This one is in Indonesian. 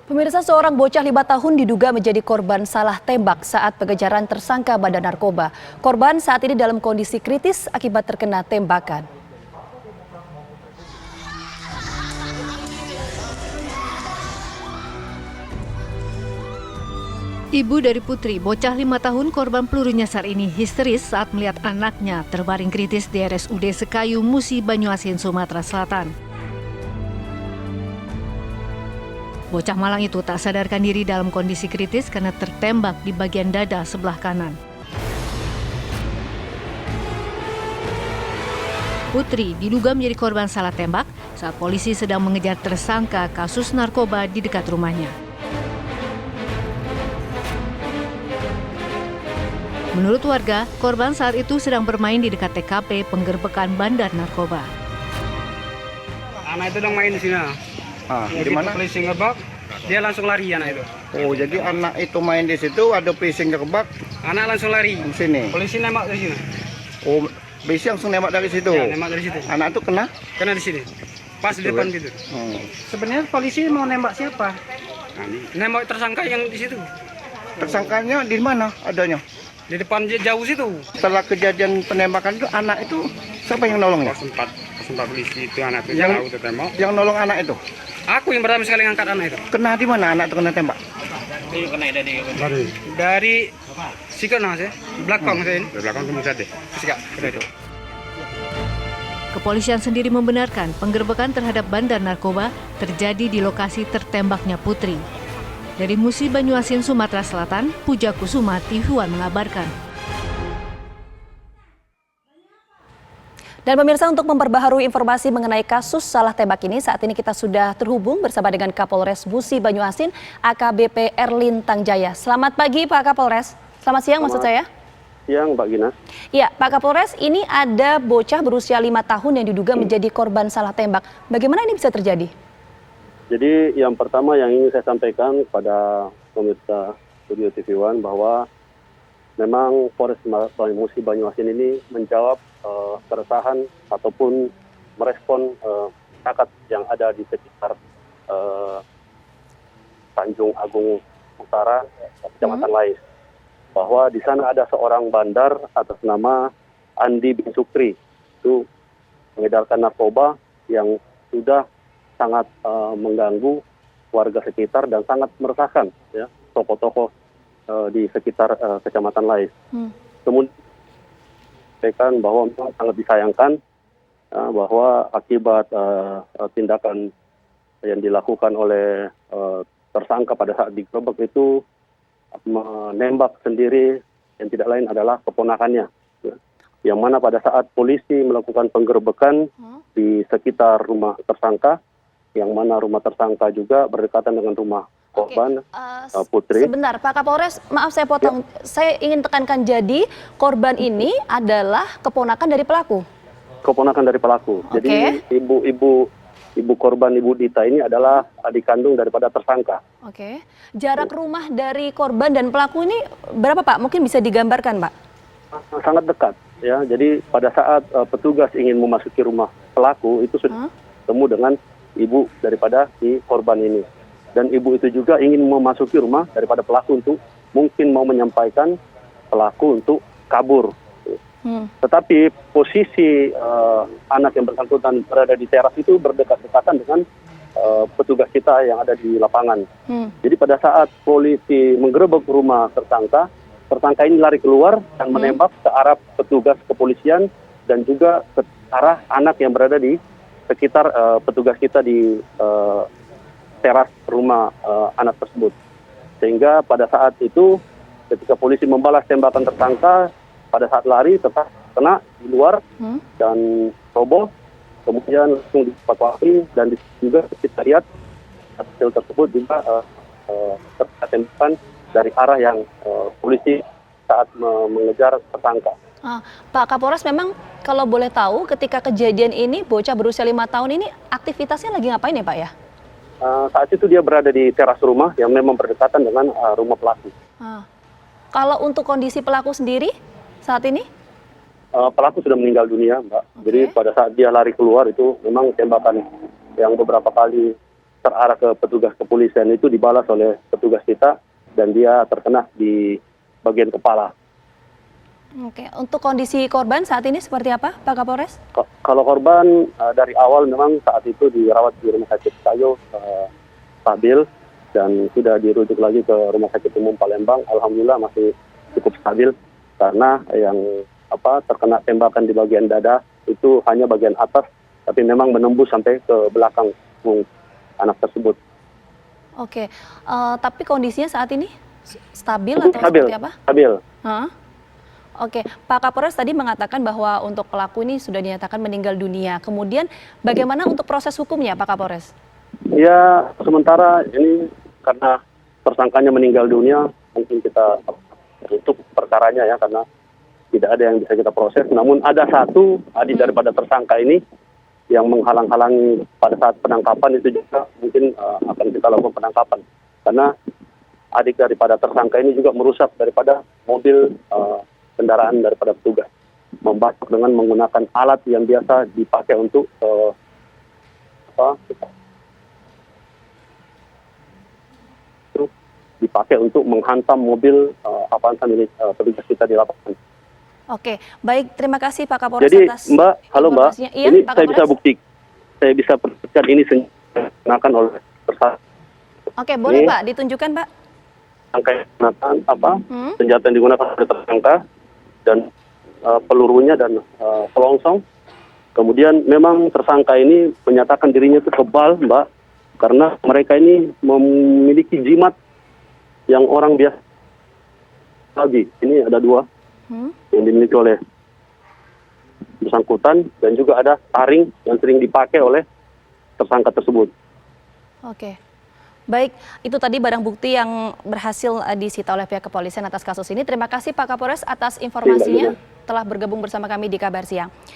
Pemirsa, seorang bocah 5 tahun diduga menjadi korban salah tembak saat pengejaran tersangka bandar narkoba. Korban saat ini dalam kondisi kritis akibat terkena tembakan. Ibu dari Putri, bocah 5 tahun korban peluru nyasar ini histeris saat melihat anaknya terbaring kritis di RSUD Sekayu, Musi, Banyuasin, Sumatera Selatan. Bocah malang itu tak sadarkan diri dalam kondisi kritis karena tertembak di bagian dada sebelah kanan. Putri diduga menjadi korban salah tembak saat polisi sedang mengejar tersangka kasus narkoba di dekat rumahnya. Menurut warga, korban saat itu sedang bermain di dekat TKP penggerbekan bandar narkoba. Anak itu sedang main di sini. Di mana? Polisi ngebak, dia langsung lari anak itu. Oh, jadi anak itu main di situ, ada polisi ngerebak Anak langsung lari. di sini. Polisi nembak dari sini. Oh, polisi langsung nembak dari situ. Ya, nembak dari situ. Anak itu kena? Kena di sini. Pas di depan gitu. Sebenarnya polisi mau nembak siapa? Nembak tersangka yang di situ. Tersangkanya di mana adanya? Di depan jauh situ. Setelah kejadian penembakan itu, anak itu siapa yang nolongnya? Sempat polisi itu anak itu Yang- jauh tertembak. Yang nolong anak itu? Aku yang pertama sekali ngangkat anak itu. Kena di mana anak itu kena tembak? Dari sikana saya, belakang saya ini. Di belakang kamu deh. Sika, itu. Kepolisian sendiri membenarkan penggerbekan terhadap bandar narkoba terjadi di lokasi tertembaknya Putri. Dari Musi, Banyuasin, Sumatera Selatan, Puja Kusuma, TV One mengabarkan. Dan pemirsa, untuk memperbaharui informasi mengenai kasus salah tembak ini, saat ini kita sudah terhubung bersama dengan Kapolres Musi Banyuasin, AKBP Erlin Tangjaya. Selamat pagi Pak Kapolres. Selamat siang maksud saya. Siang, Mbak Gina. Ya, Pak Kapolres, ini ada bocah berusia 5 tahun yang diduga menjadi korban salah tembak. Bagaimana ini bisa terjadi? Jadi yang pertama yang ingin saya sampaikan kepada pemirsa Studio TV One bahwa memang Polres Musi Banyuasin ini menjawab keresahan ataupun merespon masyarakat yang ada di sekitar Tanjung Agung Utara, Kecamatan Lais. Bahwa di sana ada seorang bandar atas nama Andi bin Sukri, itu mengedarkan narkoba yang sudah sangat mengganggu warga sekitar dan sangat meresahkan ya tokoh-tokoh di sekitar Kecamatan Lais. Kemudian sampaikan bahwa memang sangat disayangkan bahwa akibat tindakan yang dilakukan oleh tersangka pada saat digerebek itu menembak sendiri yang tidak lain adalah keponakannya. Ya. Yang mana pada saat polisi melakukan penggerebekan di sekitar rumah tersangka, yang mana rumah tersangka juga berdekatan dengan rumah korban Putri. Sebentar Pak Kapolres, maaf saya potong. Ya. Saya ingin tekankan, jadi korban ini adalah keponakan dari pelaku? Keponakan dari pelaku. Jadi ibu korban, Ibu Dita ini adalah adik kandung daripada tersangka. Oke. Jarak rumah dari korban dan pelaku ini berapa Pak? Mungkin bisa digambarkan Pak? Sangat dekat ya. Jadi pada saat petugas ingin memasuki rumah pelaku itu sudah ketemu dengan ibu daripada si korban ini. Dan ibu itu juga ingin memasuki rumah daripada pelaku untuk mungkin mau menyampaikan pelaku untuk kabur. Tetapi posisi anak yang bersangkutan berada di teras itu berdekat-dekatan dengan petugas kita yang ada di lapangan. Jadi pada saat polisi menggerebek rumah tersangka, tersangka ini lari keluar dan menembak ke arah petugas kepolisian dan juga ke arah anak yang berada di sekitar petugas kita di teras rumah anak tersebut. Sehingga pada saat itu ketika polisi membalas tembakan tersangka, pada saat lari tetap kena di luar dan roboh, kemudian langsung dievakuasi dan juga kita lihat hasil tersebut juga tertembakan dari arah yang polisi saat mengejar tersangka. Pak Kapolres, memang kalau boleh tahu ketika kejadian ini bocah berusia 5 tahun ini aktivitasnya lagi ngapain ya Pak ya? Saat itu dia berada di teras rumah yang memang berdekatan dengan rumah pelaku. Kalau untuk kondisi pelaku sendiri saat ini? Pelaku sudah meninggal dunia, Mbak. Jadi pada saat dia lari keluar itu memang tembakan yang beberapa kali terarah ke petugas kepolisian itu dibalas oleh petugas kita dan dia terkena di bagian kepala. Oke, untuk kondisi korban saat ini seperti apa, Pak Kapolres? Kalau korban dari awal memang saat itu dirawat di Rumah Sakit Kayo stabil dan sudah dirujuk lagi ke Rumah Sakit Umum Palembang. Alhamdulillah masih cukup stabil karena yang terkena tembakan di bagian dada itu hanya bagian atas, tapi memang menembus sampai ke belakang anak tersebut. Oke, tapi kondisinya saat ini stabil atau Stabil, seperti apa? stabil. Hah? Oke, Pak Kapolres tadi mengatakan bahwa untuk pelaku ini sudah dinyatakan meninggal dunia. Kemudian bagaimana untuk proses hukumnya, Pak Kapolres? Ya, sementara ini karena tersangkanya meninggal dunia, mungkin kita tutup perkaranya ya, karena tidak ada yang bisa kita proses. Namun ada satu adik daripada tersangka ini yang menghalang-halangi pada saat penangkapan, itu juga mungkin akan kita lakukan penangkapan. Karena adik daripada tersangka ini juga merusak daripada mobil kendaraan daripada petugas. Membacok dengan menggunakan alat yang biasa dipakai untuk menghantam mobil Avanza milik petugas kita di lapangan. Oke, baik, terima kasih Pak Kapolres Jadi atas Mbak, halo Mbak, informasinya. Iya, ini Pak saya bisa Kapolres? bukti, saya bisa perhatikan ini digunakan oleh tersangka. Oke, boleh Ini- Pak, ditunjukkan Pak. Tersangka yang digunakan Hmm? senjata yang digunakan oleh tersangka dan pelurunya dan selongsong. Kemudian memang tersangka ini menyatakan dirinya itu kebal, Mbak, karena mereka ini memiliki jimat yang orang biasa lagi. Ini ada 2 yang dimiliki oleh bersangkutan dan juga ada taring yang sering dipakai oleh tersangka tersebut. Oke. Baik, itu tadi barang bukti yang berhasil disita oleh pihak kepolisian atas kasus ini. Terima kasih Pak Kapolres atas informasinya, telah bergabung bersama kami di Kabar Siang.